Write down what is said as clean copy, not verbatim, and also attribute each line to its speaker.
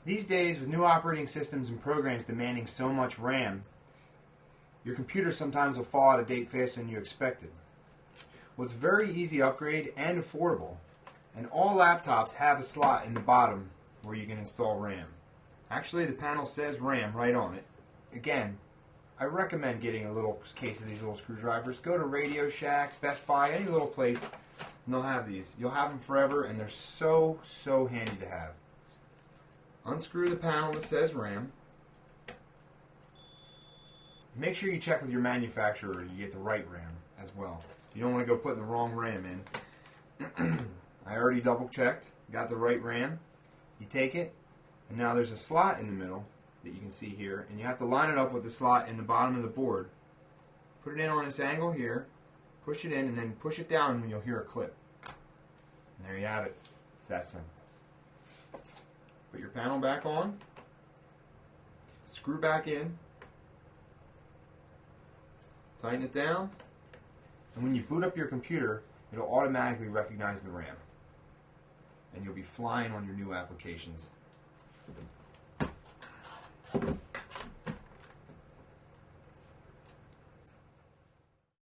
Speaker 1: These days, with new operating systems and programs demanding so much RAM, your computer sometimes will fall out of date faster than you expected. Well, it's a very easy upgrade and affordable, and all laptops have a slot in the bottom where you can install RAM. Actually, the panel says RAM right on it. Again, I recommend getting a little case of these little screwdrivers. Go to Radio Shack, Best Buy, any little place, and they'll have these. You'll have them forever, and they're so handy to have. Unscrew the panel that says RAM. Make sure you check with your manufacturer you get the right RAM as well. You don't want to go putting the wrong RAM in. I already double checked, got the right RAM. You take it, and now there's a slot in the middle that you can see here, and you have to line it up with the slot in the bottom of the board. Put it in on this angle here, push it in, and then push it down and you'll hear a clip. And there you have it. It's that simple. Put your panel back on, screw back in, tighten it down, and when you boot up your computer, it'll automatically recognize the RAM. And you'll be flying on your new applications.